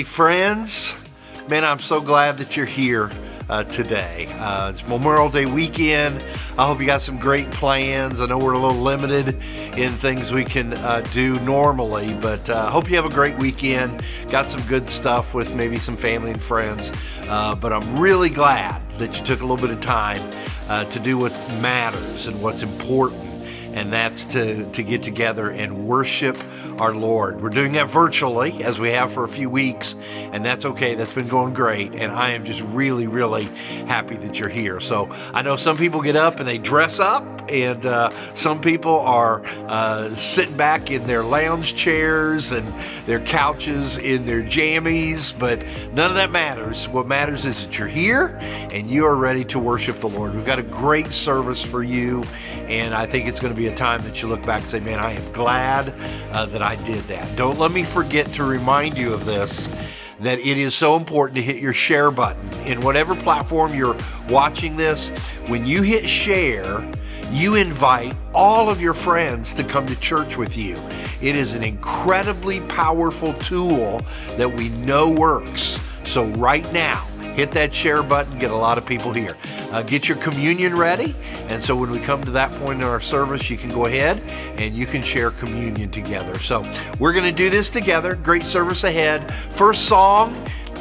friends. Man, I'm so glad that you're here today. It's Memorial Day weekend. I hope you got some great plans. I know we're a little limited in things we can do normally, but I hope you have a great weekend. Got some good stuff with maybe some family and friends, but I'm really glad that you took a little bit of time to do what matters and what's important. And that's to get together and worship our Lord. We're doing that virtually, as we have for a few weeks, and that's okay. That's been going great, and I am just really, really happy that you're here. So I know some people get up and they dress up, and some people are sitting back in their lounge chairs and their couches in their jammies, but none of that matters. What matters is that you're here and you are ready to worship the Lord. We've got a great service for you, and I think it's going to be a time that you look back and say, man, I am glad that I did that. Don't let me forget to remind you of this, that it is so important to hit your share button. In whatever platform you're watching this, when you hit share, you invite all of your friends to come to church with you. It is an incredibly powerful tool that we know works. So right now, hit that share button, get a lot of people here. Get your communion ready, and so when we come to that point in our service, you can go ahead and you can share communion together. So we're going to do this together. Great service ahead. First song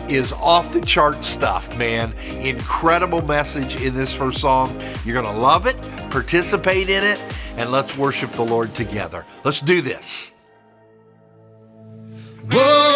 is off the chart stuff, man. Incredible message in this first song. You're going to love it, participate in it, and let's worship the Lord together. Let's do this. Whoa!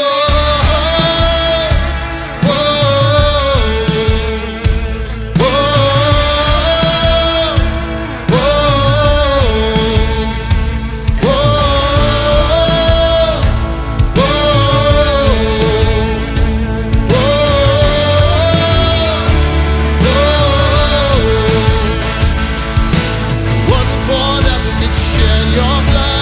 Your blood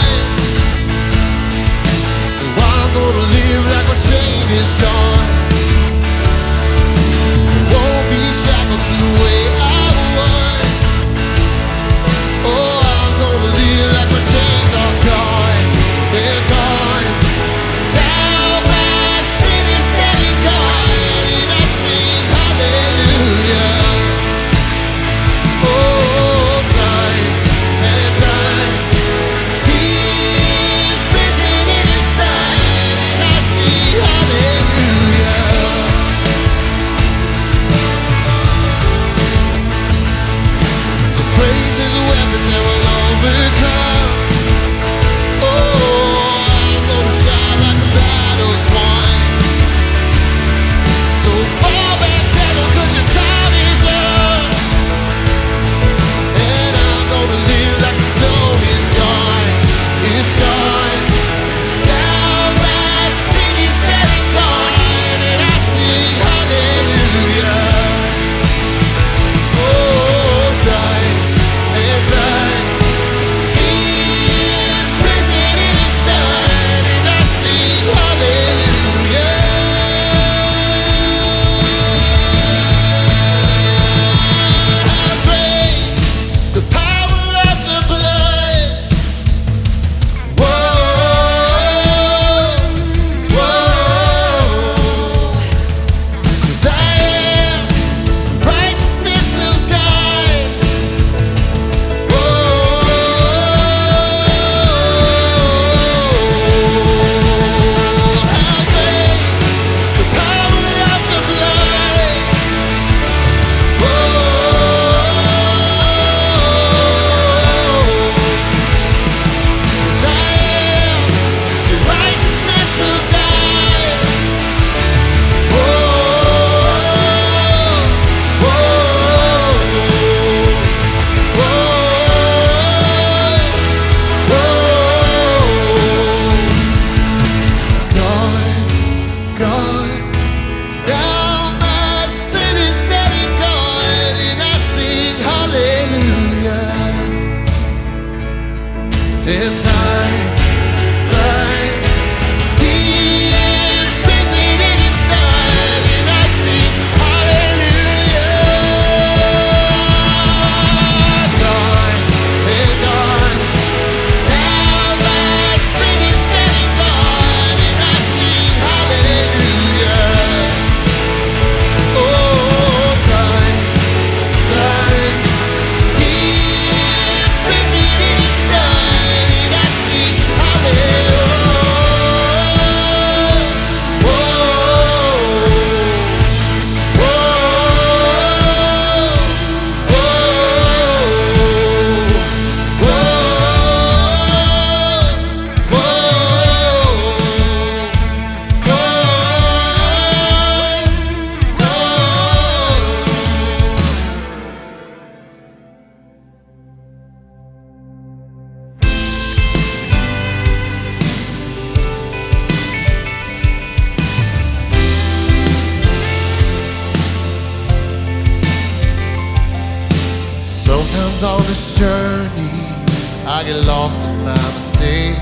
Sometimes on this journey I get lost in my mistakes.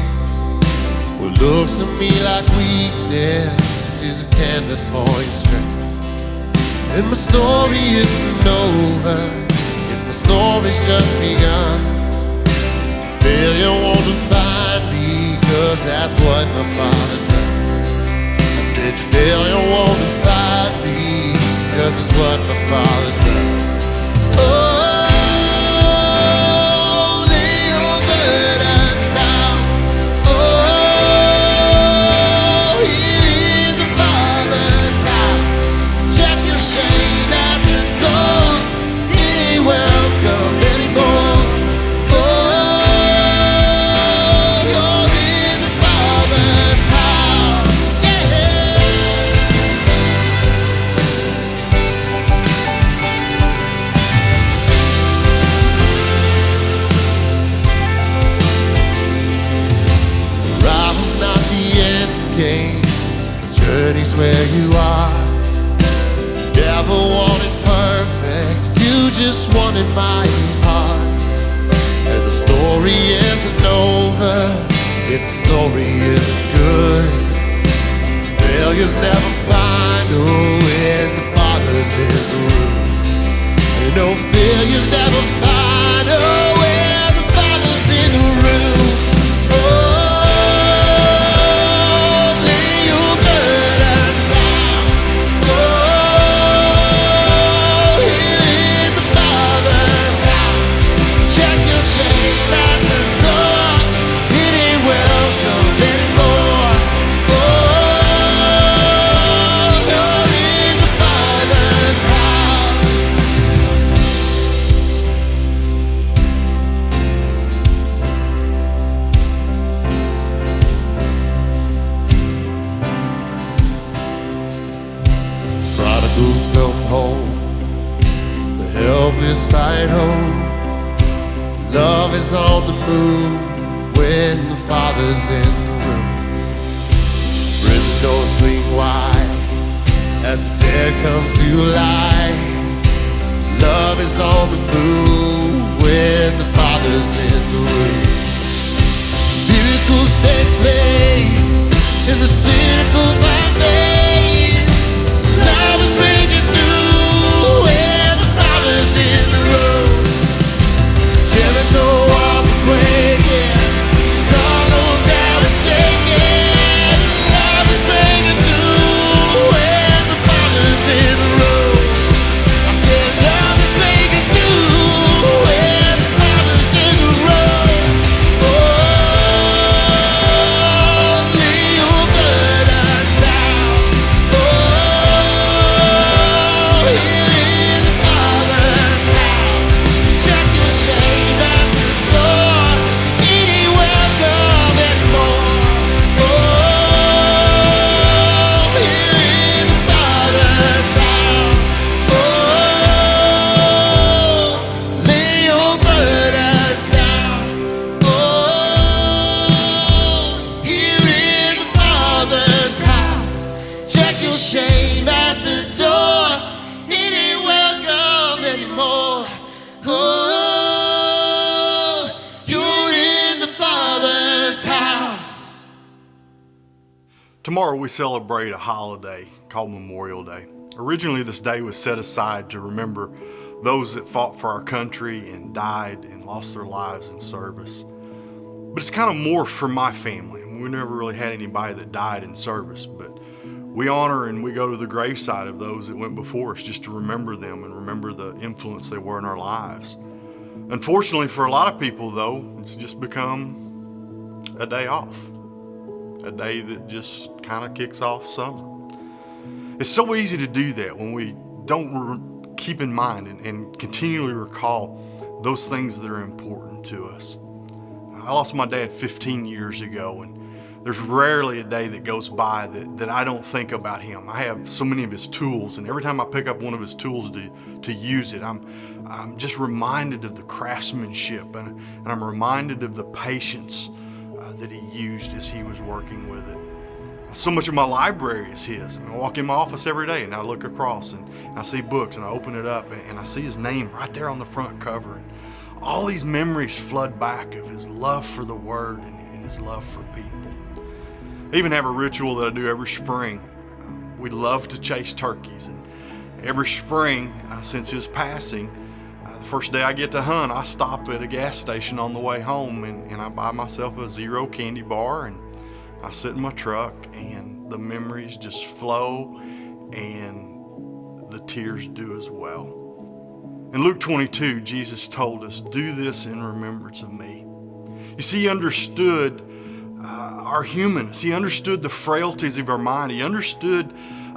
What looks to me like weakness is a canvas for your strength. And my story isn't over if my story's just begun. Failure won't define me, 'cause that's what my Father does. I said failure won't define me, 'cause it's what my Father does. Oh, where you are. Never wanted perfect, you just wanted my heart. And the story isn't over if the story isn't good. Failures never final when the Father's in the room. And no failures never final when the Father's in the room. Come home, the helpless find home. Love is on the move when the Father's in the room. Prison doors swing wide as the dead come to life. Love is on the move when the Father's in the room. Miracles take place in the cynical find faith. Love is breaking through when the Father's in the room. Jericho walls are breaking, strongholds now are shaking. Love is breaking through when the Father's in the room. I said love is breaking through when the Father's in the room. Oh, lay your burdens down. Shame at the door, it ain't welcome anymore. Oh, you're in the Father's house. Tomorrow we celebrate a holiday called Memorial Day. Originally this day was set aside to remember those that fought for our country and died and lost their lives in service. But it's kind of more for my family. We never really had anybody that died in service, but we honor and we go to the graveside of those that went before us just to remember them and remember the influence they were in our lives. Unfortunately for a lot of people though, it's just become a day off. A day that just kind of kicks off summer. It's so easy to do that when we don't keep in mind and continually recall those things that are important to us. I lost my dad 15 years ago, and there's rarely a day that goes by that I don't think about him. I have so many of his tools, and every time I pick up one of his tools to use it, I'm just reminded of the craftsmanship, and I'm reminded of the patience that he used as he was working with it. So much of my library is his. I mean, I walk in my office every day and I look across and I see books and I open it up and I see his name right there on the front cover. And all these memories flood back of his love for the Word and his love for people. I even have a ritual that I do every spring. We love to chase turkeys, and every spring since his passing, the first day I get to hunt, I stop at a gas station on the way home and I buy myself a Zero candy bar, and I sit in my truck, and the memories just flow and the tears do as well. In Luke 22, Jesus told us, "Do this in remembrance of me." You see, he understood our humanness. He understood the frailties of our mind. He understood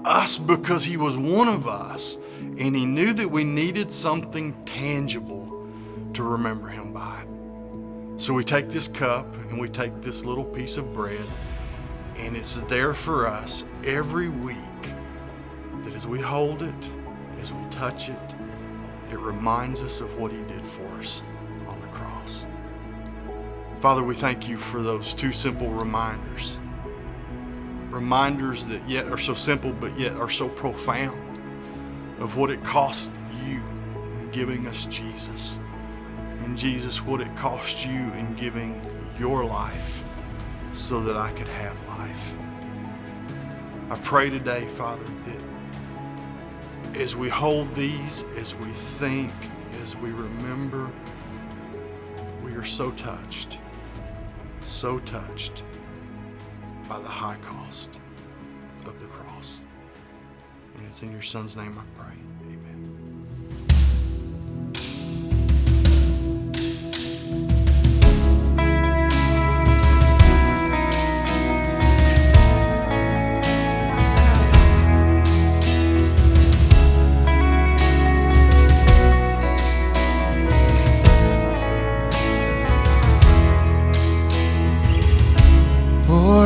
us because he was one of us, and he knew that we needed something tangible to remember him by. So we take this cup and we take this little piece of bread, and it's there for us every week, that as we hold it, as we touch it, it reminds us of what he did for us on the cross. Father, we thank you for those two simple reminders. Reminders that yet are so simple, but yet are so profound, of what it cost you in giving us Jesus. And Jesus, what it cost you in giving your life so that I could have life. I pray today, Father, that as we hold these, as we think, as we remember, we are so touched by the high cost of the cross. And it's in your Son's name I pray. Amen.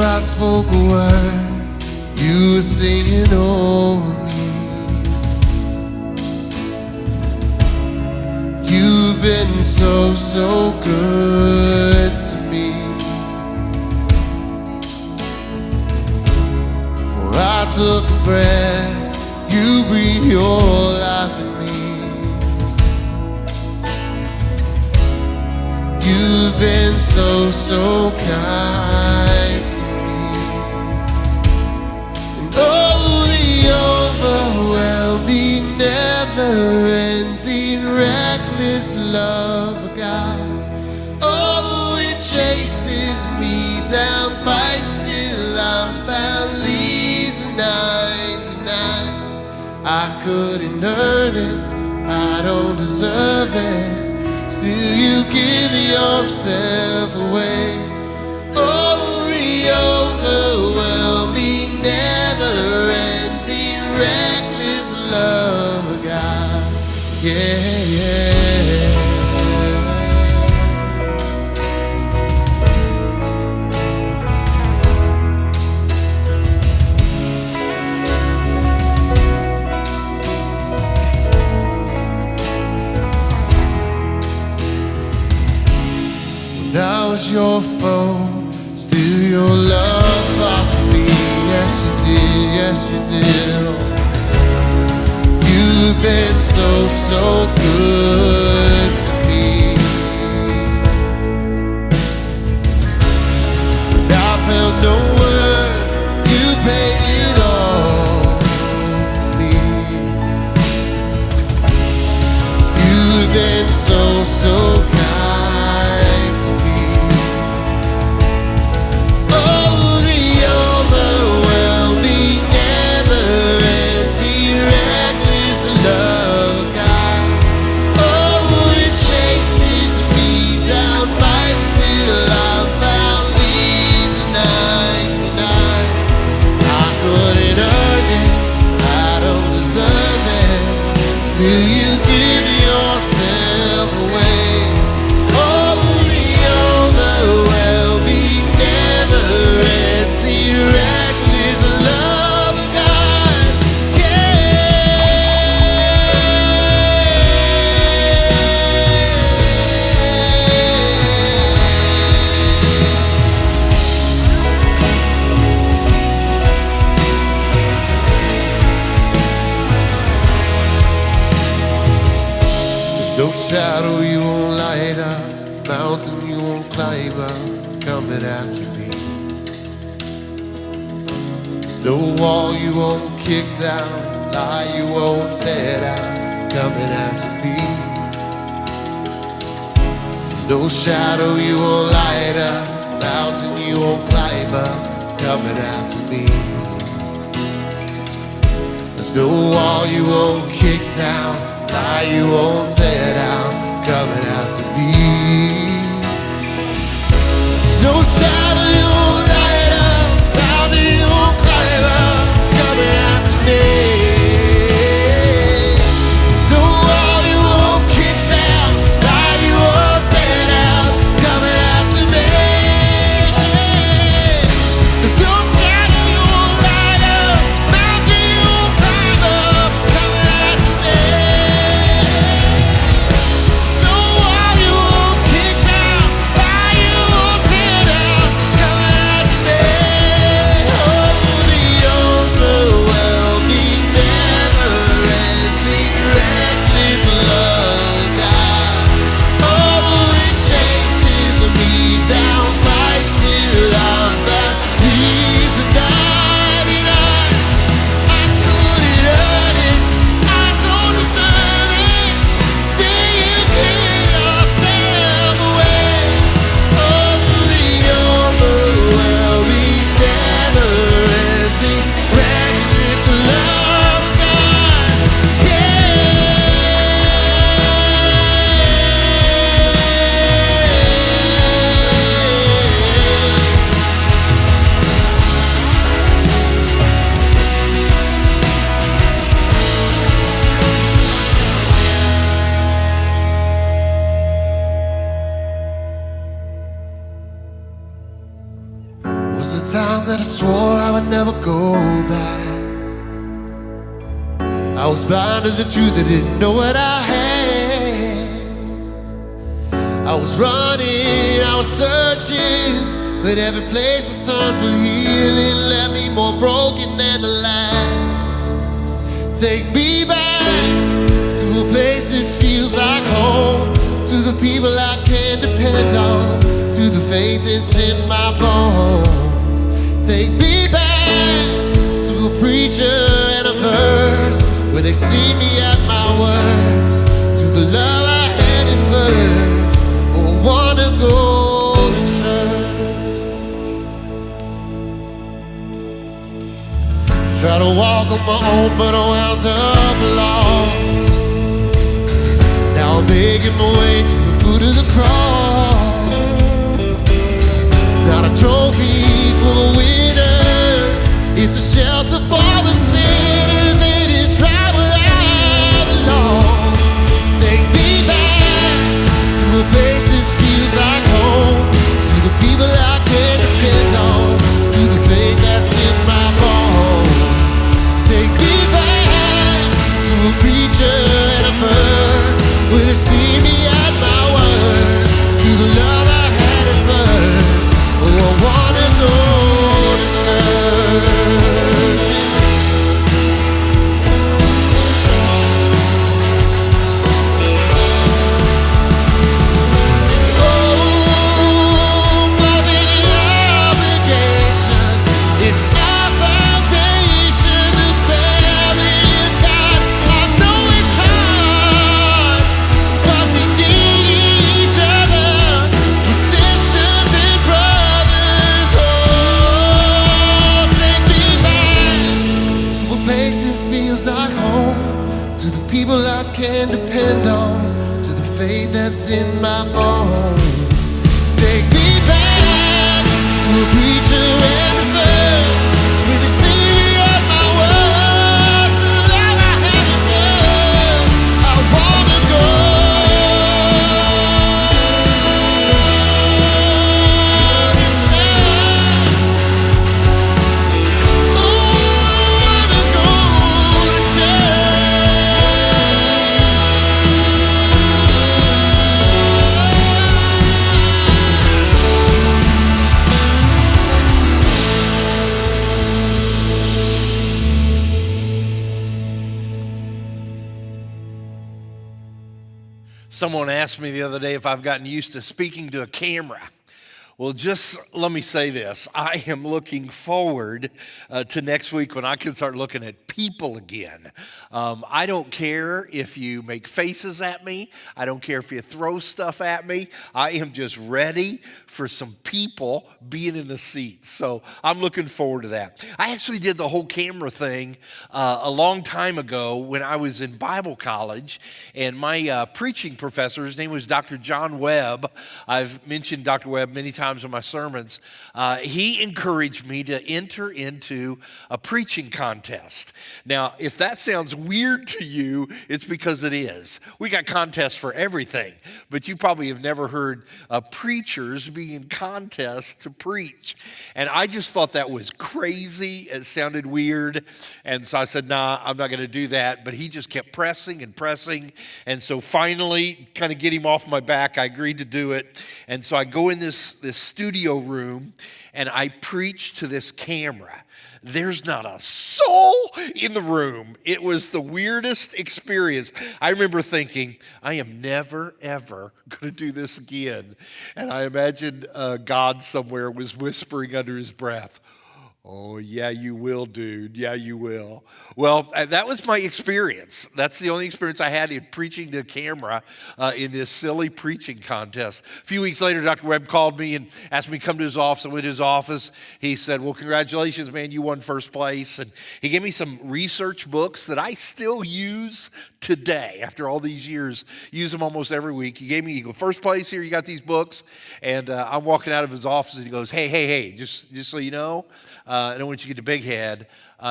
I spoke a word, you were singing over me. You've been so, so good to me. For I took a breath, you breathed your life in me. You've been so, so kind to me. Oh, the overwhelming, never-ending, reckless love of God. Oh, it chases me down, fights till I'm found, leaves 99. I couldn't earn it, I don't deserve it, still you give yourself away. Oh, the overwhelming, never-ending, reckless love of God. Yeah, yeah. When I was your foe, still your love fought for me. Yes you did, yes you did. You've been so, so good to me. When I felt no word, you paid it all for me. You've been so, so kind. Till you give yourself away. Oh, the overwhelming, never-ending, reckless love of God. no shadow you won't light up, mountain you won't climb up, coming after me. There's no wall you won't kick down, lie you won't set out, coming after me. There's no shadow you won't light up, mountain you won't climb up, coming after me. There's no wall you won't kick down, lie you won't set out, coming after me. There's no shadow you won't light up, mountain you won't climb up, coming after me. There's no wall you won't kick down, lie you won't set out, coming after me. There's no shadow you won't light up, mountain you won't climb up, coming after me. There's no wall you won't kick down, lie you won't set out, coming after me. Oh, the overwhelming, never-ending, reckless love God. Oh, it chases me down, fights till I'm found. He's a 99. I couldn't earn it, I don't deserve it. Still you give yourself away. Oh, the overwhelming, never-ending, reckless love God. Was the time that I swore I would never go back. I was blind to the truth, I didn't know what I had. I was running, I was searching, but every place I turned for healing left me more broken than the last. Take me back to a place that feels like home, to the people I can depend on, to the faith that's in my bones. Take me back to a preacher and a verse where they see me at my worst, to the love I had at first. Oh, I wanna go to church. Try to walk on my own, but I wound up lost. Now I'm making my way to the foot of the cross. It's not a trophy for the winners, it's a shelter for the sinners. It is right where I belong. Take me back to a place that feels like home, to the people I can depend on, to the faith that's in my bones. Take me back to a preacher and a verse where they see me at my worst, to the love I had at first. Oh, I wanna go to church. Oh, more than an obligation, it's our foundation to family and God. I know it's hard, but we need each other. We're sisters and brothers. Oh, take me back to a place that feels like home, to the people I can depend on, to the faith that's in my bones. Take me back to a preacher and a verse where they see me at my worst, to the love I had at first. I wanna go to church. Oh, I wanna go to church. Someone asked me the other day if I've gotten used to speaking to a camera. Well, just let me say this. I am looking forward to next week when I can start looking at people again. I don't care if you make faces at me. I don't care if you throw stuff at me. I am just ready for some people being in the seats. So I'm looking forward to that. I actually did the whole camera thing a long time ago when I was in Bible college. And my preaching professor, his name was Dr. John Webb. I've mentioned Dr. Webb many times in my sermons. He encouraged me to enter into a preaching contest. Now, if that sounds weird to you, it's because it is. We got contests for everything, but you probably have never heard preachers be in contests to preach. And I just thought that was crazy. It sounded weird. And so I said, nah, I'm not going to do that. But he just kept pressing and pressing. And so finally, kind of get him off my back, I agreed to do it. And so I go in this studio room and I preach to this camera. There's not a soul in the room. It was the weirdest experience. I remember thinking, I am never, ever going to do this again. And I imagined God somewhere was whispering under his breath, oh, yeah, you will, dude. Yeah, you will. Well, that was my experience. That's the only experience I had in preaching to camera in this silly preaching contest. A few weeks later, Dr. Webb called me and asked me to come to his office. I went to his office. He said, well, congratulations, man. You won first place. And he gave me some research books that I still use today after all these years. Use them almost every week. He goes, first place here. You got these books. And I'm walking out of his office and he goes, hey, just so you know, I don't want you to get a big head.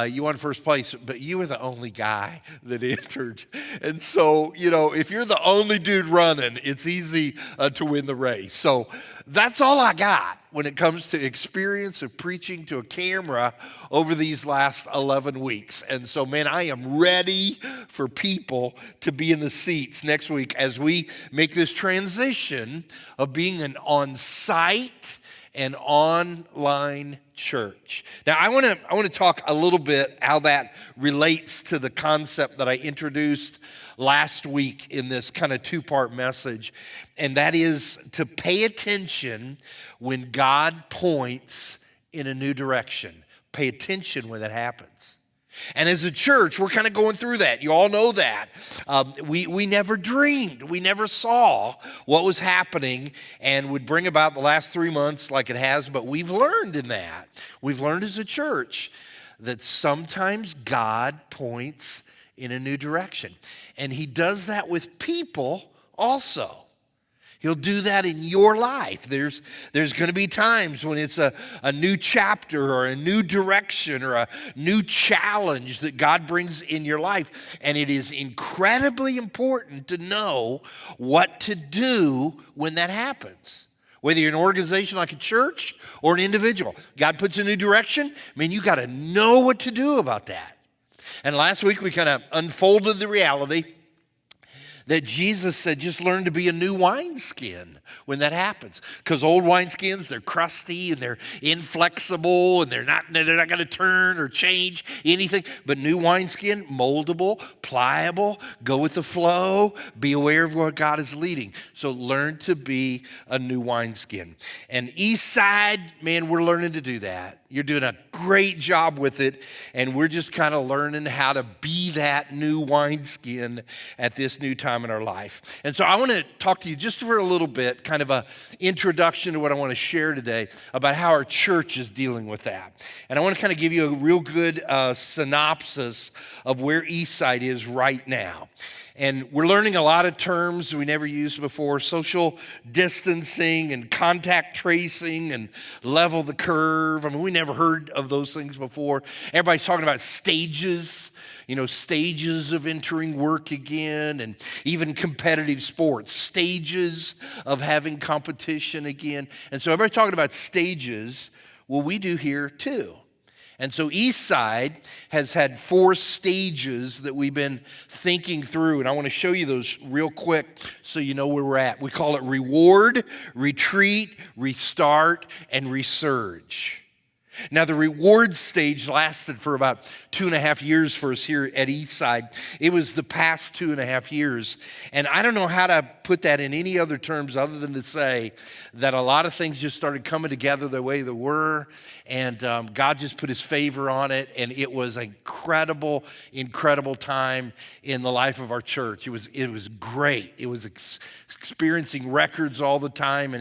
You won first place, but you were the only guy that entered. And so, if you're the only dude running, it's easy to win the race. So that's all I got when it comes to experience of preaching to a camera over these last 11 weeks. And so, man, I am ready for people to be in the seats next week as we make this transition of being an on-site and online church. Now, I want to talk a little bit how that relates to the concept that I introduced last week in this kind of two-part message, and that is to pay attention when God points in a new direction. Pay attention when that happens. And as a church, we're kind of going through that. You all know that. We never dreamed, we never saw what was happening and would bring about the last 3 months like it has, but we've learned in that. We've learned as a church that sometimes God points in a new direction. And he does that with people also. He'll do that in your life. There's going to be times when it's a new chapter or a new direction or a new challenge that God brings in your life. And it is incredibly important to know what to do when that happens. Whether you're an organization like a church or an individual. God puts a new direction, you got to know what to do about that. And last week we kind of unfolded the reality that Jesus said, just learn to be a new wineskin when that happens. Because old wineskins, they're crusty and they're inflexible and they're not going to turn or change anything. But new wineskin, moldable, pliable, go with the flow, be aware of what God is leading. So learn to be a new wineskin. And Eastside, man, we're learning to do that. You're doing a great job with it, and we're just kind of learning how to be that new wineskin at this new time in our life. And so I want to talk to you just for a little bit, kind of an introduction to what I want to share today about how our church is dealing with that. And I want to kind of give you a real good synopsis of where Eastside is right now. And we're learning a lot of terms we never used before, social distancing and contact tracing and level the curve. We never heard of those things before. Everybody's talking about stages, stages of entering work again, and even competitive sports, stages of having competition again. And so everybody's talking about stages. Well, we do here too. And so Eastside has had 4 stages that we've been thinking through, and I want to show you those real quick so you know where we're at. We call it reward, retreat, restart, and resurge. Now, the reward stage lasted for about 2.5 years for us here at Eastside. It was the past 2.5 years, and I don't know how to put put that in any other terms other than to say that a lot of things just started coming together the way they were, and God just put his favor on it, and it was an incredible, incredible time in the life of our church. It was great. It was experiencing records all the time,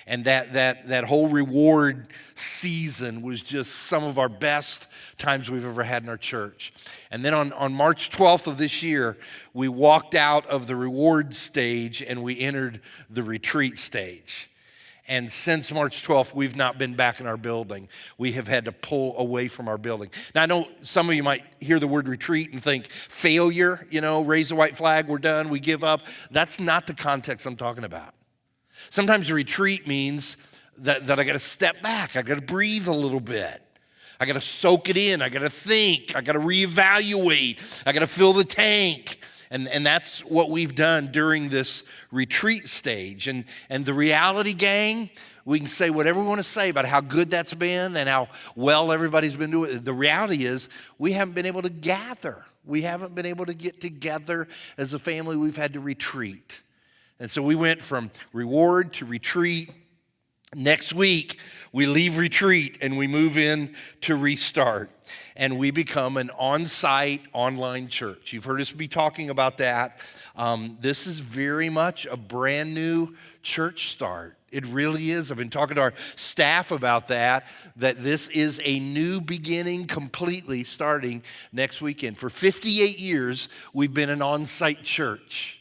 and that whole reward season was just some of our best times we've ever had in our church. And then on March 12th of this year, we walked out of the reward stage and we entered the retreat stage. And since March 12th, we've not been back in our building. We have had to pull away from our building. Now, I know some of you might hear the word retreat and think failure, raise the white flag, we're done, we give up. That's not the context I'm talking about. Sometimes a retreat means that I got to step back. I got to breathe a little bit. I got to soak it in. I got to think. I got to reevaluate. I got to fill the tank. And that's what we've done during this retreat stage. And the reality, gang, we can say whatever we want to say about how good that's been and how well everybody's been doing it. The reality is we haven't been able to gather. We haven't been able to get together as a family. We've had to retreat. And so we went from reward to retreat. Next week, we leave retreat and we move in to restart. And we become an on-site online church. You've heard us be talking about that. This is very much a brand new church start. It really is. I've been talking to our staff about that this is a new beginning completely starting next weekend. For 58 years, we've been an on-site church.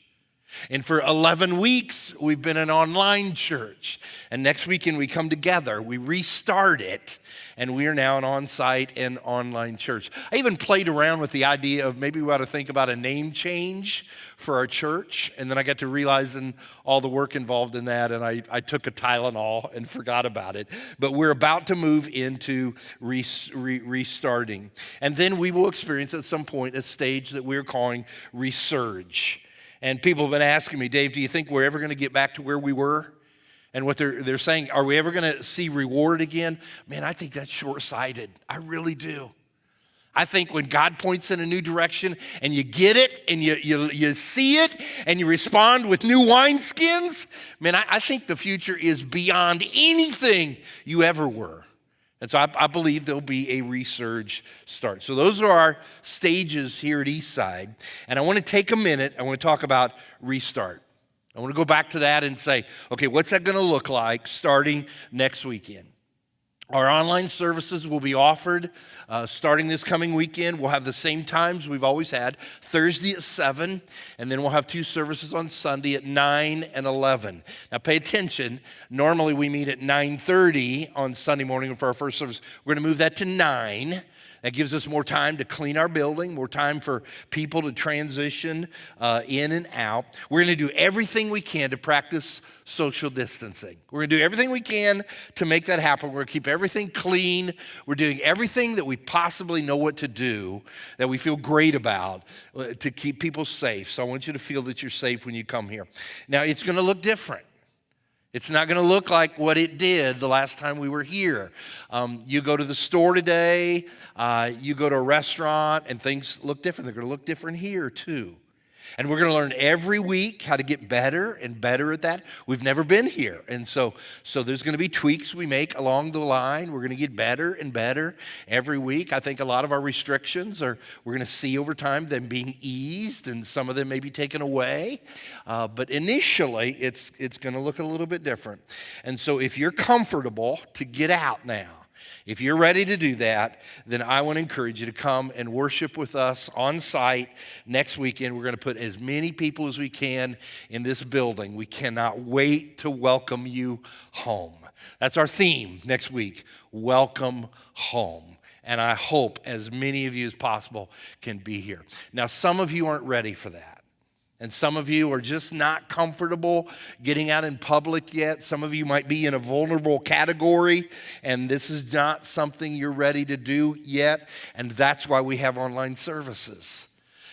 And for 11 weeks, we've been an online church. And next weekend, we come together, we restart it, and we are now an on-site and online church. I even played around with the idea of maybe we ought to think about a name change for our church. And then I got to realizing all the work involved in that, and I took a Tylenol and forgot about it. But we're about to move into restarting. And then we will experience at some point a stage that we're calling resurge. And people have been asking me, Dave, do you think we're ever going to get back to where we were? And what they're saying, are we ever going to see reward again? Man, I think that's short-sighted. I really do. I think when God points in a new direction and you get it and you see it and you respond with new wineskins, man, I think the future is beyond anything you ever were. And so I believe there'll be a resurge start. So those are our stages here at Eastside. And I want to take a minute. I want to talk about restart. I want to go back to that and say, okay, what's that going to look like starting next weekend? Our online services will be offered starting this coming weekend. We'll have the same times we've always had, Thursday at 7, and then we'll have 2 services on Sunday at 9 and 11. Now pay attention. Normally we meet at 9:30 on Sunday morning for our first service. We're going to move that to 9. That gives us more time to clean our building, more time for people to transition in and out. We're going to do everything we can to practice social distancing. We're going to do everything we can to make that happen. We're going to keep everything clean. We're doing everything that we possibly know what to do, that we feel great about, to keep people safe. So I want you to feel that you're safe when you come here. Now, it's going to look different. It's not going to look like what it did the last time we were here. You go to the store today, you go to a restaurant, and things look different. They're going to look different here too. And we're going to learn every week how to get better and better at that. We've never been here. And so there's going to be tweaks we make along the line. We're going to get better and better every week. I think a lot of our restrictions we're going to see over time them being eased, and some of them may be taken away. But initially, it's going to look a little bit different. And so if you're comfortable to get out now, if you're ready to do that, then I want to encourage you to come and worship with us on site next weekend. We're going to put as many people as we can in this building. We cannot wait to welcome you home. That's our theme next week, welcome home. And I hope as many of you as possible can be here. Now, some of you aren't ready for that. And some of you are just not comfortable getting out in public yet. Some of you might be in a vulnerable category, and this is not something you're ready to do yet. And that's why we have online services.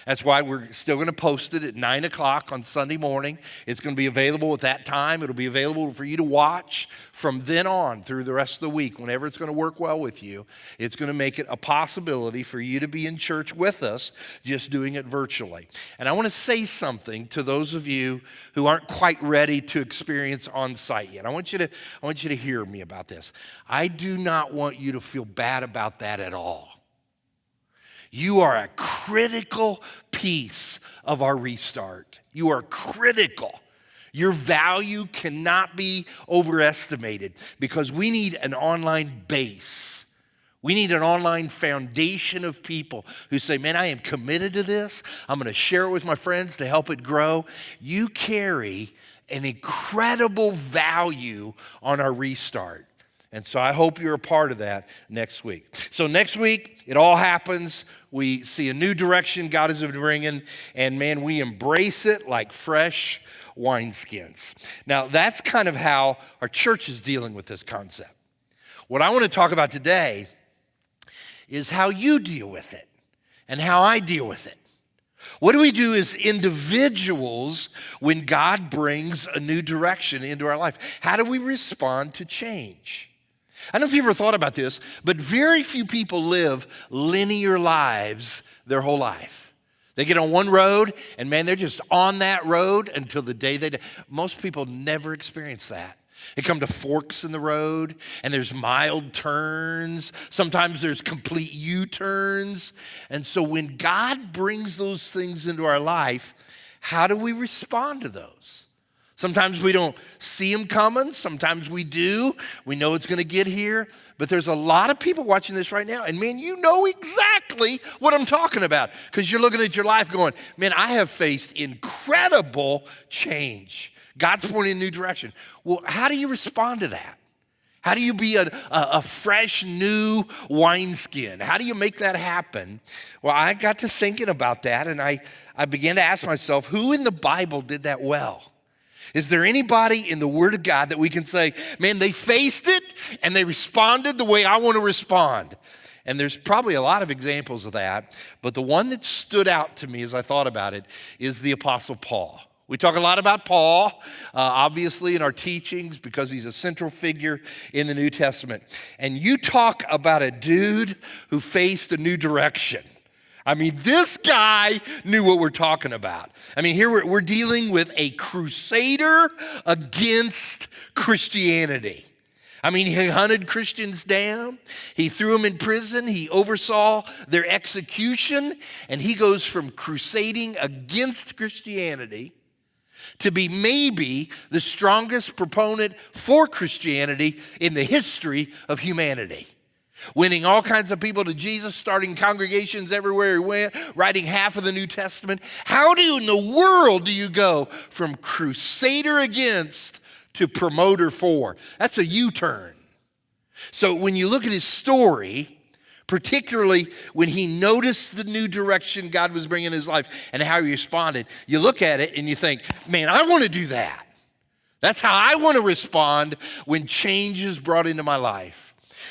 That's why we're still going to post it at 9 o'clock on Sunday morning. It's going to be available at that time. It'll be available for you to watch from then on through the rest of the week. Whenever it's going to work well with you, it's going to make it a possibility for you to be in church with us, just doing it virtually. And I want to say something to those of you who aren't quite ready to experience on-site yet. I want you to hear me about this. I do not want you to feel bad about that at all. You are a critical piece of our restart. You are critical. Your value cannot be overestimated because we need an online base. We need an online foundation of people who say, man, I am committed to this. I'm going to share it with my friends to help it grow. You carry an incredible value on our restart. And so I hope you're a part of that next week. So next week, it all happens. We see a new direction God is bringing, and man, we embrace it like fresh wineskins. Now, that's kind of how our church is dealing with this concept. What I want to talk about today is how you deal with it and how I deal with it. What do we do as individuals when God brings a new direction into our life? How do we respond to change? I don't know if you ever thought about this, but very few people live linear lives their whole life. They get on one road, and man, they're just on that road until the day they die. Most people never experience that. They come to forks in the road, and there's mild turns. Sometimes there's complete U-turns. And so when God brings those things into our life, how do we respond to those? Sometimes we don't see them coming. Sometimes we do. We know it's going to get here. But there's a lot of people watching this right now. And man, you know exactly what I'm talking about because you're looking at your life going, man, I have faced incredible change. God's pointing in a new direction. Well, how do you respond to that? How do you be a fresh, new wineskin? How do you make that happen? Well, I got to thinking about that, and I began to ask myself, who in the Bible did that well? Is there anybody in the Word of God that we can say, man, they faced it and they responded the way I want to respond? And there's probably a lot of examples of that, but the one that stood out to me as I thought about it is the Apostle Paul. We talk a lot about Paul, obviously, in our teachings because he's a central figure in the New Testament. And you talk about a dude who faced a new direction. I mean, this guy knew what we're talking about. I mean, here we're dealing with a crusader against Christianity. I mean, he hunted Christians down. He threw them in prison. He oversaw their execution. And he goes from crusading against Christianity to be maybe the strongest proponent for Christianity in the history of humanity. Winning all kinds of people to Jesus, starting congregations everywhere he went, writing half of the New Testament. How in the world do you go from crusader against to promoter for? That's a U-turn. So when you look at his story, particularly when he noticed the new direction God was bringing in his life and how he responded, you look at it and you think, man, I want to do that. That's how I want to respond when change is brought into my life.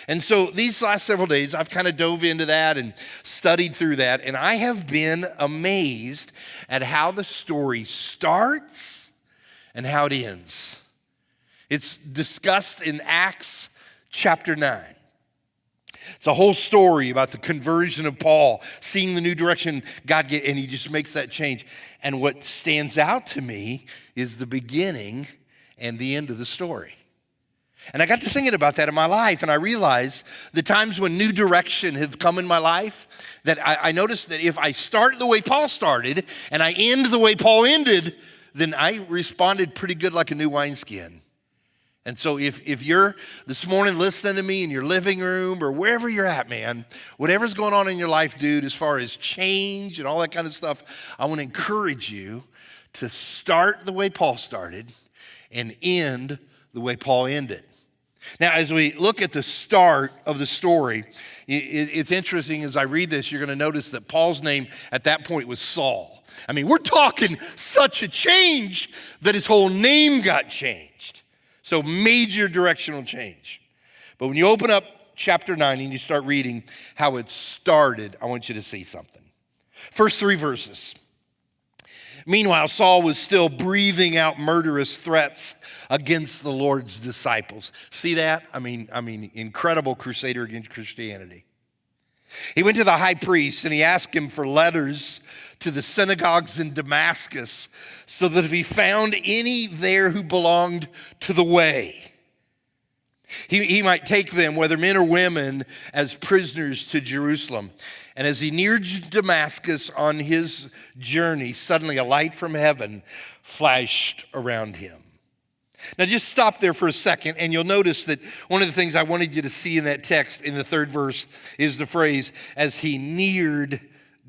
And so these last several days, I've kind of dove into that and studied through that, and I have been amazed at how the story starts and how it ends. It's discussed in Acts chapter 9. It's a whole story about the conversion of Paul, seeing the new direction God gave, and he just makes that change. And what stands out to me is the beginning and the end of the story. And I got to thinking about that in my life, and I realized the times when new direction have come in my life, that I noticed that if I start the way Paul started and I end the way Paul ended, then I responded pretty good like a new wineskin. And so if you're this morning listening to me in your living room or wherever you're at, man, whatever's going on in your life, dude, as far as change and all that kind of stuff, I want to encourage you to start the way Paul started and end the way Paul ended. Now, as we look at the start of the story, it's interesting as I read this, you're going to notice that Paul's name at that point was Saul. I mean, we're talking such a change that his whole name got changed. So major directional change. But when you open up chapter 9 and you start reading how it started, I want you to see something. First 3 verses. Meanwhile, Saul was still breathing out murderous threats against the Lord's disciples. See that? I mean, incredible crusader against Christianity. He went to the high priest and he asked him for letters to the synagogues in Damascus so that if he found any there who belonged to the way, he might take them, whether men or women, as prisoners to Jerusalem. And as he neared Damascus on his journey, suddenly a light from heaven flashed around him. Now just stop there for a second and you'll notice that one of the things I wanted you to see in that text in the 3rd verse is the phrase, as he neared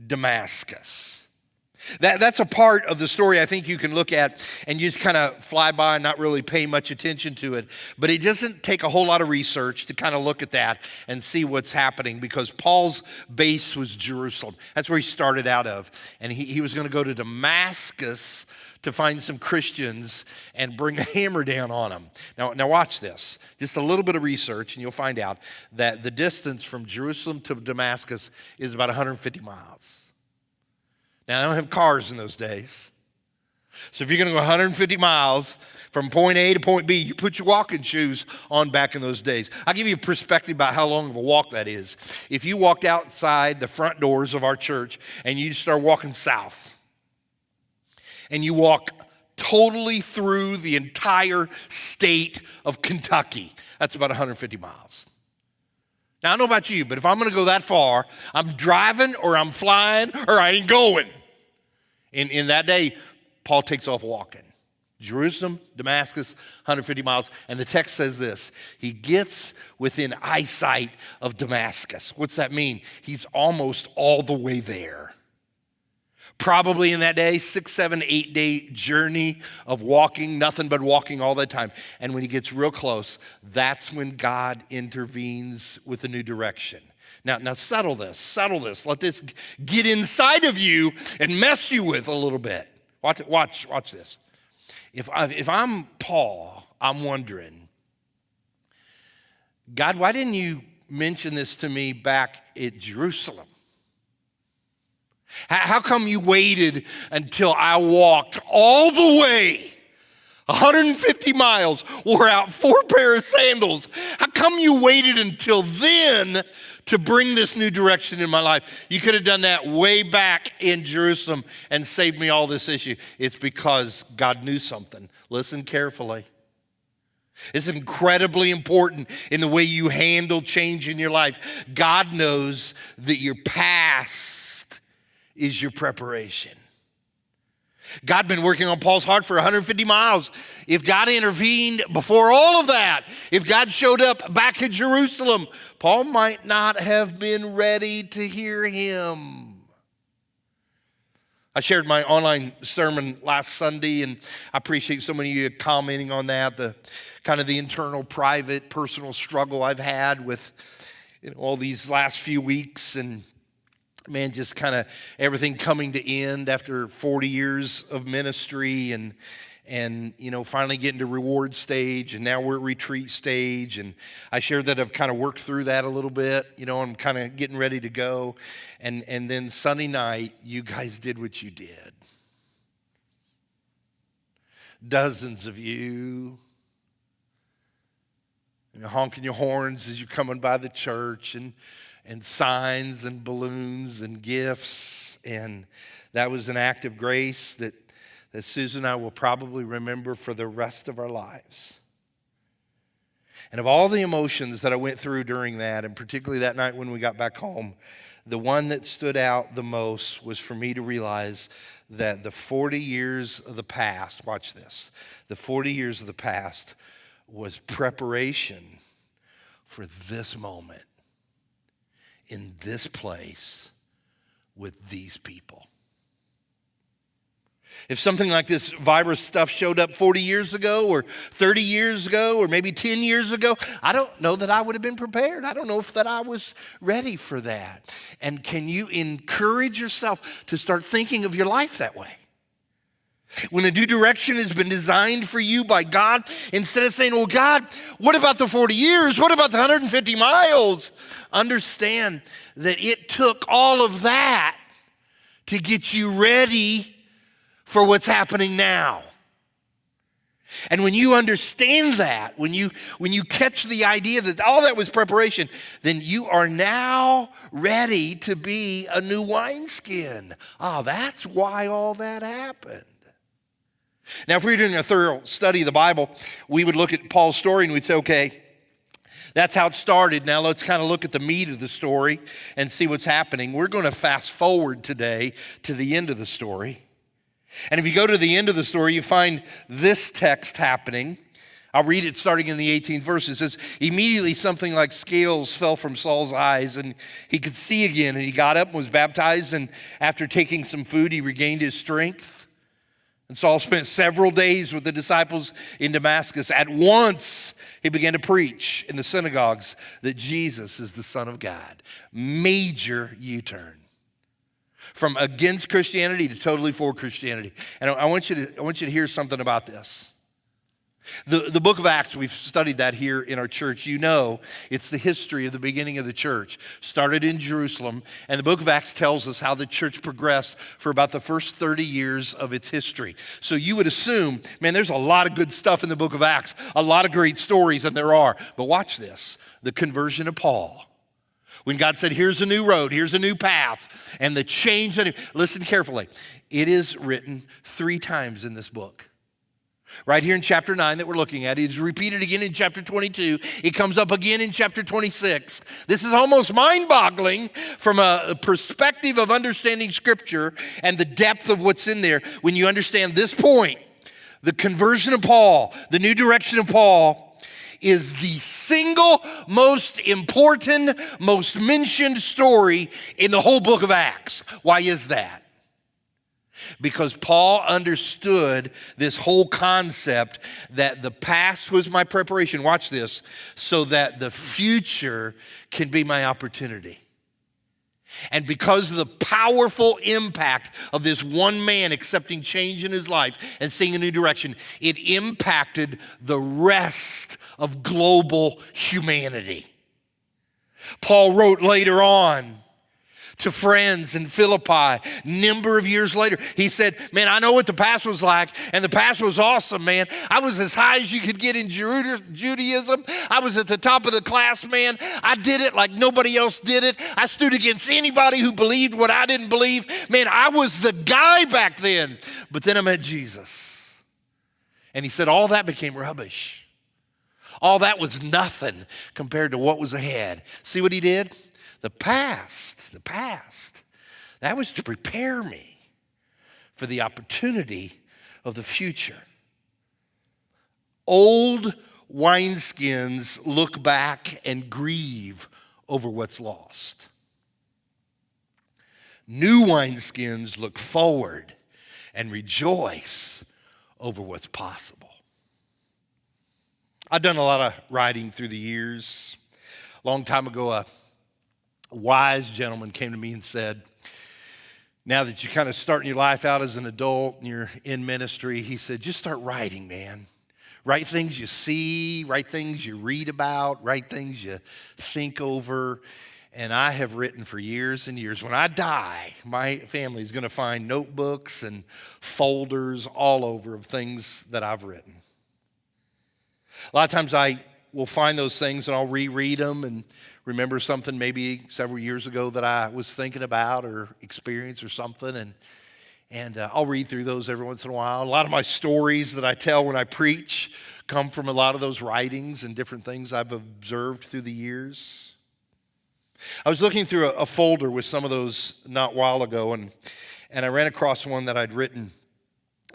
Damascus. That's a part of the story I think you can look at and you just kind of fly by and not really pay much attention to it. But it doesn't take a whole lot of research to kind of look at that and see what's happening, because Paul's base was Jerusalem. That's where he started out of. And he was going to go to Damascus to find some Christians and bring a hammer down on them. Now watch this. Just a little bit of research and you'll find out that the distance from Jerusalem to Damascus is about 150 miles. Now, I don't have cars in those days. So if you're going to go 150 miles from point A to point B, you put your walking shoes on back in those days. I'll give you a perspective about how long of a walk that is. If you walked outside the front doors of our church and you start walking south, and you walk totally through the entire state of Kentucky, that's about 150 miles. Now, I don't know about you, but if I'm going to go that far, I'm driving or I'm flying or I ain't going. In that day, Paul takes off walking. Jerusalem, Damascus, 150 miles. And the text says this: he gets within eyesight of Damascus. What's that mean? He's almost all the way there. Probably in that day, 6, 7, 8 day journey of walking, nothing but walking all the time. And when he gets real close, that's when God intervenes with a new direction. Now settle this. Let this get inside of you and mess you with a little bit. Watch this. If I'm Paul, I'm wondering, God, why didn't you mention this to me back at Jerusalem? How come you waited until I walked all the way 150 miles, wore out 4 pairs of sandals? How come you waited until then to bring this new direction in my life? You could have done that way back in Jerusalem and saved me all this issue. It's because God knew something. Listen carefully. It's incredibly important in the way you handle change in your life. God knows that your past is your preparation. God had been working on Paul's heart for 150 miles. If God intervened before all of that, if God showed up back in Jerusalem, Paul might not have been ready to hear him. I shared my online sermon last Sunday, and I appreciate so many of you commenting on that, the kind of the internal, private, personal struggle I've had with all these last few weeks, and man, just kind of everything coming to end after 40 years of ministry and finally getting to reward stage, and now we're at retreat stage. And I shared that I've kind of worked through that a little bit. I'm kind of getting ready to go. And then Sunday night, you guys did what you did. Dozens of you honking your horns as you're coming by the church, and signs and balloons and gifts. And that was an act of grace that Susan and I will probably remember for the rest of our lives. And of all the emotions that I went through during that, and particularly that night when we got back home, the one that stood out the most was for me to realize that the 40 years of the past, watch this, the 40 years of the past was preparation for this moment, in this place, with these people. If something like this virus stuff showed up 40 years ago or 30 years ago or maybe 10 years ago, I don't know that I would have been prepared. I don't know if that I was ready for that. And can you encourage yourself to start thinking of your life that way? When a new direction has been designed for you by God, instead of saying, well, God, what about the 40 years? What about the 150 miles? Understand that it took all of that to get you ready for what's happening now. And when you understand that, when you catch the idea that all that was preparation, then you are now ready to be a new wineskin. Oh, that's why all that happened. Now, if we were doing a thorough study of the Bible, we would look at Paul's story and we'd say, okay, that's how it started. Now let's kind of look at the meat of the story and see what's happening. We're going to fast forward today to the end of the story. And if you go to the end of the story, you find this text happening. I'll read it starting in the 18th verse. It says, immediately something like scales fell from Saul's eyes and he could see again. And he got up and was baptized. And after taking some food, he regained his strength. And Saul spent several days with the disciples in Damascus. At once, he began to preach in the synagogues that Jesus is the Son of God. Major U-turn. From against Christianity to totally for Christianity. And I want you to hear something about this. The book of Acts, we've studied that here in our church. You know, it's the history of the beginning of the church. Started in Jerusalem, and the book of Acts tells us how the church progressed for about the first 30 years of its history. So you would assume, man, there's a lot of good stuff in the book of Acts, a lot of great stories, and there are. But watch this, the conversion of Paul. When God said, here's a new road, here's a new path, and the change, listen carefully. It is written 3 times in this book. Right here in chapter 9 that we're looking at, it is repeated again in chapter 22. It comes up again in chapter 26. This is almost mind-boggling from a perspective of understanding Scripture and the depth of what's in there when you understand this point. The conversion of Paul, the new direction of Paul, is the single most important, most mentioned story in the whole book of Acts. Why is that? Because Paul understood this whole concept that the past was my preparation, watch this, so that the future can be my opportunity. And because of the powerful impact of this one man accepting change in his life and seeing a new direction, it impacted the rest of global humanity. Paul wrote later on to friends in Philippi, a number of years later. He said, man, I know what the past was like, and the past was awesome, man. I was as high as you could get in Judaism. I was at the top of the class, man. I did it like nobody else did it. I stood against anybody who believed what I didn't believe. Man, I was the guy back then. But then I met Jesus. And he said, all that became rubbish. All that was nothing compared to what was ahead. See what he did? The past, that was to prepare me for the opportunity of the future. Old wineskins look back and grieve over what's lost. New wineskins look forward and rejoice over what's possible. I've done a lot of writing through the years. A long time ago, a wise gentleman came to me and said, now that you're kind of starting your life out as an adult and you're in ministry, he said, just start writing, man. Write things you see, write things you read about, write things you think over. And I have written for years and years. When I die, my family is going to find notebooks and folders all over of things that I've written. A lot of times I will find those things and I'll reread them and remember something maybe several years ago that I was thinking about or experienced or something. And I'll read through those every once in a while. A lot of my stories that I tell when I preach come from a lot of those writings and different things I've observed through the years. I was looking through a folder with some of those not a while ago, and I ran across one that I'd written,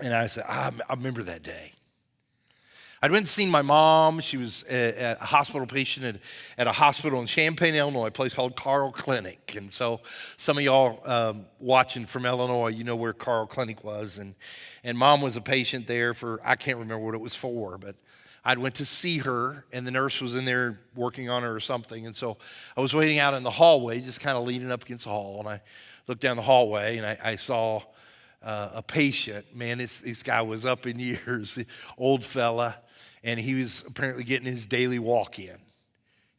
and I said, I remember that day. I'd went and seen my mom. She was a hospital patient at a hospital in Champaign, Illinois, a place called Carl Clinic. And so some of y'all watching from Illinois, you know where Carl Clinic was. And mom was a patient there for, I can't remember what it was for, but I'd went to see her, and the nurse was in there working on her or something. And so I was waiting out in the hallway, just kind of leaning up against the hall. And I looked down the hallway, and I saw a patient. Man, this guy was up in years, old fella. And he was apparently getting his daily walk in.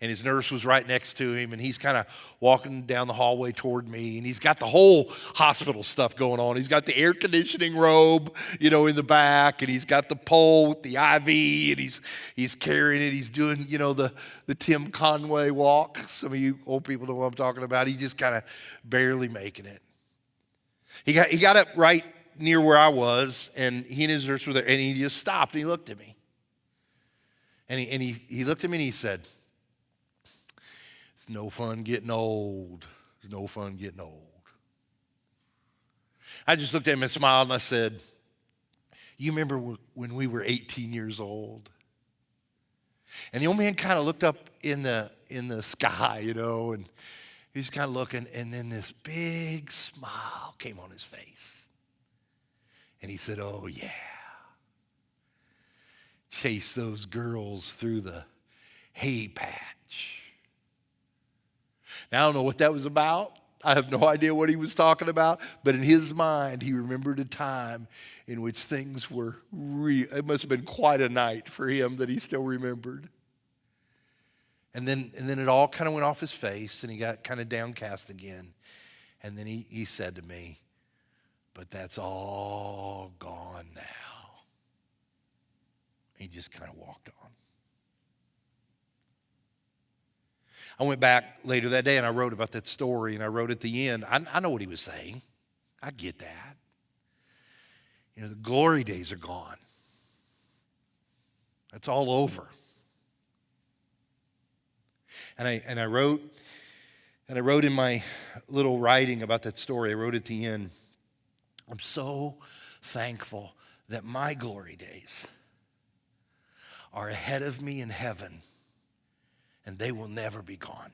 And his nurse was right next to him, and he's kind of walking down the hallway toward me, and he's got the whole hospital stuff going on. He's got the air conditioning robe, in the back, and he's got the pole with the IV, and he's carrying it. He's doing, the Tim Conway walk. Some of you old people know what I'm talking about. He's just kind of barely making it. He got up right near where I was, and he and his nurse were there, and he just stopped, and he looked at me. And he looked at me, and he said, "It's no fun getting old. It's no fun getting old." I just looked at him and smiled, and I said, "You remember when we were 18 years old?" And the old man kind of looked up in the sky, and he was kind of looking, and then this big smile came on his face. And he said, "Oh, yeah. Chase those girls through the hay patch." Now, I don't know what that was about. I have no idea what he was talking about, but in his mind, he remembered a time in which things were real. It must have been quite a night for him that he still remembered. And then it all kind of went off his face, and he got kind of downcast again. And then he said to me, "But that's all gone now." He just kind of walked on. I went back later that day and I wrote about that story, and I wrote at the end, I know what he was saying. I get that. The glory days are gone. That's all over. And I wrote in my little writing about that story, I wrote at the end, "I'm so thankful that my glory days are ahead of me in heaven, and they will never be gone."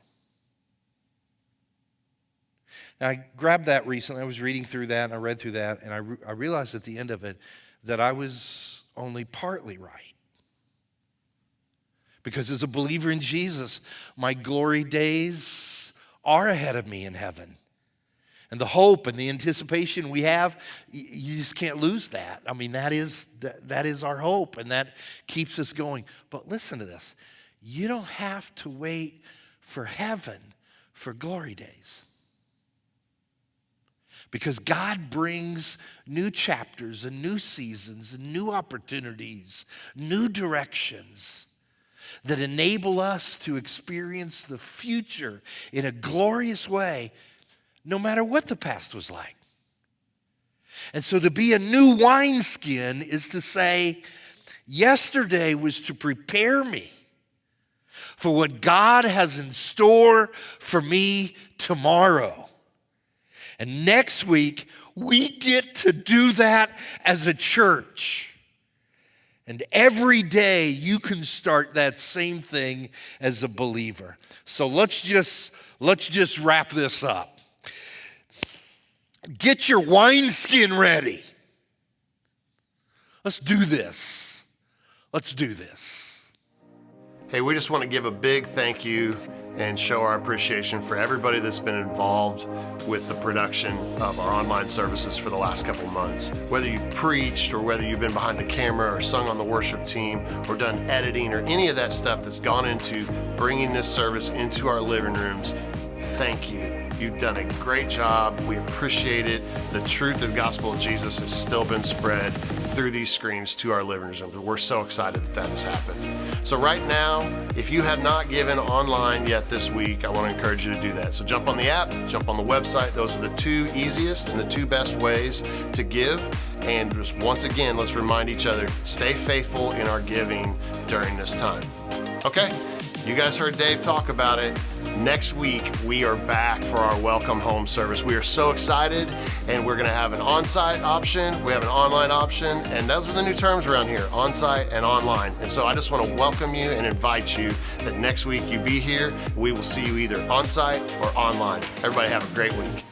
Now, I grabbed that recently. I was reading through that, and I read through that, and I realized at the end of it that I was only partly right. Because as a believer in Jesus, my glory days are ahead of me in heaven. And the hope and the anticipation we have, you just can't lose that. I mean, that is our hope, and that keeps us going. But listen to this. You don't have to wait for heaven for glory days. Because God brings new chapters and new seasons and new opportunities, new directions that enable us to experience the future in a glorious way, no matter what the past was like. And so to be a new wineskin is to say, yesterday was to prepare me for what God has in store for me tomorrow. And next week, we get to do that as a church. And every day you can start that same thing as a believer. So let's just wrap this up. Get your wineskin ready. Let's do this. Let's do this. Hey, we just want to give a big thank you and show our appreciation for everybody that's been involved with the production of our online services for the last couple months. Whether you've preached or whether you've been behind the camera or sung on the worship team or done editing or any of that stuff that's gone into bringing this service into our living rooms, thank you. You've done a great job. We appreciate it. The truth of the gospel of Jesus has still been spread through these screens to our living rooms. We're so excited that has happened. So right now, if you have not given online yet this week, I want to encourage you to do that. So jump on the app, jump on the website. Those are the two easiest and the two best ways to give. And just once again, let's remind each other, stay faithful in our giving during this time. Okay, you guys heard Dave talk about it. Next week, we are back for our welcome home service. We are so excited, and we're going to have an on-site option. We have an online option, and those are the new terms around here, on-site and online. And so I just want to welcome you and invite you that next week you be here. We will see you either on-site or online. Everybody have a great week.